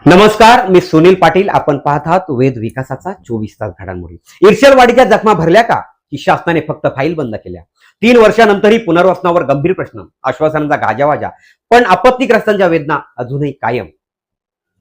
नमस्कार, मी सुनील पाटील. आपण पाहत आहात वेद विकासाचा 24 तास घडामोडी. इर्षलवाडीच्या जखमा भरल्या का, की शासनाने फक्त फाईल बंद केल्या? 3 वर्षानंतरही पुनर्वसनावर गंभीर प्रश्न, आश्वासनांचा गाजावाजा, पण आपत्तीग्रस्तांच्या वेदना अजूनही कायम.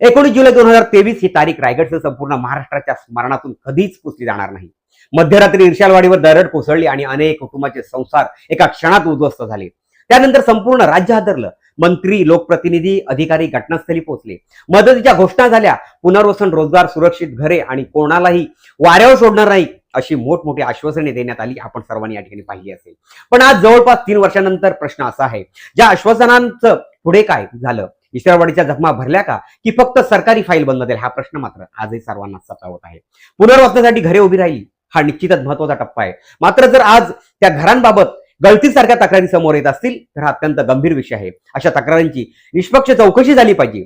19 जुलै 2023 ही तारीख रायगडसह संपूर्ण महाराष्ट्राच्या स्मरणातून कधीच पुसली जाणार नाही. मध्यरात्री इर्षलवाडीवर दरड कोसळली आणि अनेक कुटुंबाचे संसार एका क्षणात उद्ध्वस्त झाले. त्यानंतर संपूर्ण राज्य हादरलं. मंत्री, लोकप्रतिनिधी, अधिकारी घटनास्थळी पोहोचले. मदतीच्या घोषणा झाल्या. पुनर्वसन, रोजगार, सुरक्षित घरे आणि कोणालाही वाऱ्यावर सोडणार नाही अशी मोठमोठी आश्वासने देण्यात आली. आपण सर्वांनी या ठिकाणी पाहिली असेल. पण आज जवळपास 3 वर्षानंतर प्रश्न असा आहे, ज्या आश्वासनांचं पुढे काय झालं? इर्षलवाडीच्या जखमा भरल्या का, की फक्त सरकारी फाईल बंद झाली? हा प्रश्न मात्र आजही सर्वांना सतावत आहे. पुनर्वसनासाठी घरे उभी राहिली, हा निश्चितच महत्वाचा टप्पा आहे. मात्र जर आज त्या घरांबाबत गळतीसारख्या तक्रारी समोर येत असतील तर हा अत्यंत गंभीर विषय आहे. अशा तक्रारींची निष्पक्ष चौकशी झाली पाहिजे.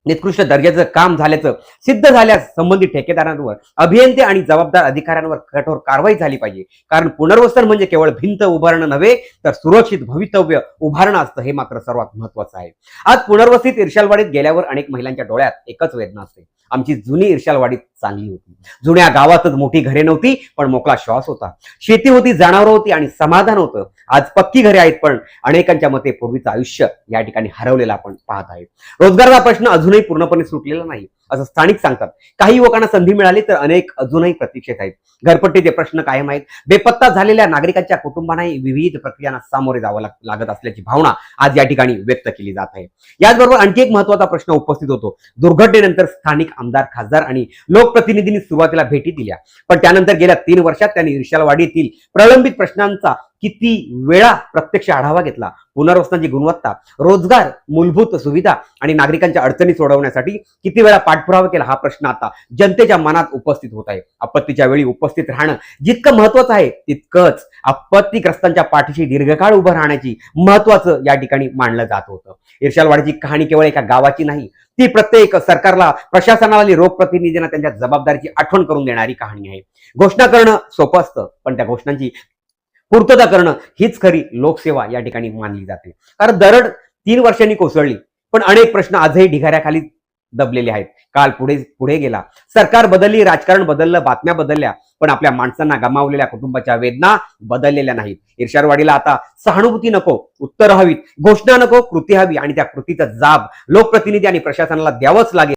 निकृष्ट दर्जाचं काम झाल्याचं सिद्ध झाल्यास संबंधित ठेकेदारांवर, अभियंते आणि जबाबदार अधिकाऱ्यांवर कठोर कारवाई झाली पाहिजे. कारण पुनर्वसन म्हणजे केवळ भिंत उभारणं नव्हे, तर सुरक्षित भवितव्य उभारणं असतं. हे मात्र सर्वात महत्वाचं आहे. आज पुनर्वसित इर्षलवाडीत गेल्यावर अनेक महिलांच्या डोळ्यात एकच वेदना असते, आमची जुनी इर्षलवाडी चांगली होती. जुन्या गावातच मोठी घरे नव्हती, पण मोकळा श्वास होता. शेती होती, जनावरं होती आणि समाधान होतं. आज पक्की घरे आहेत, पण अनेकांच्या मते पूर्वीचं आयुष्य या ठिकाणी हरवलेलं आपण पाहत आहे. रोजगाराचा प्रश्न अजूनही पूर्णपणे सुटलेला नाही असं स्थानिक सांगतात. काही युवकांना संधी मिळाली, तर अनेक अजूनही प्रतीक्षेत आहेत. घरपट्टीचे प्रश्न कायम आहेत. बेपत्ता झालेल्या नागरिकांच्या कुटुंबांनाही विविध प्रक्रियांना सामोरे जावं लागत असल्याची भावना आज या ठिकाणी व्यक्त केली जात आहे. याचबरोबर आणखी एक महत्वाचा प्रश्न उपस्थित होतो. दुर्घटनेनंतर स्थानिक आमदार, खासदार आणि लोकप्रतिनिधींनी सुरुवातीला भेटी दिल्या, पण त्यानंतर गेल्या 3 वर्षात त्यांनी इर्षलवाडीतील प्रलंबित प्रश्नांचा किती वेळा प्रत्यक्ष आढावा घेतला? पुनर्वसनाची गुणवत्ता, रोजगार, मूलभूत सुविधा आणि नागरिकांच्या अडचणी सोडवण्यासाठी किती वेळा पाठपुरावा केला? हा प्रश्न आता जनतेच्या मनात उपस्थित होत आहे. आपत्तीच्या वेळी उपस्थित राहणं जितकं महत्वाचं आहे, तितकंच आपत्तीग्रस्तांच्या पाठीशी दीर्घकाळ उभं राहण्याची महत्वाचं या ठिकाणी मानलं जात होतं. इर्षलवाडीची कहाणी केवळ एका गावाची नाही, ती प्रत्येक सरकारला, प्रशासनाला आणि लोकप्रतिनिधींना त्यांच्या जबाबदारीची आठवण करून देणारी कहाणी आहे. घोषणा करणं सोपं असतं, पण त्या घोषणांची पूर्तता करणं हीच खरी लोकसेवा या ठिकाणी मानली जाते. कारण दरड 3 वर्षांनी कोसळली, पण अनेक प्रश्न आजही ढिगाऱ्याखाली दबलेले आहेत. काल पुढे गेला, सरकार बदलली, राजकारण बदललं, बातम्या बदलल्या, पण आपल्या माणसांना गमावलेल्या कुटुंबाच्या वेदना बदललेल्या नाहीत. इर्षलवाडीला आता सहानुभूती नको, उत्तर हवीत, घोषणा नको, कृती हवी आणि त्या कृतीचा जाब लोकप्रतिनिधी आणि प्रशासनाला द्यावंच लागेल.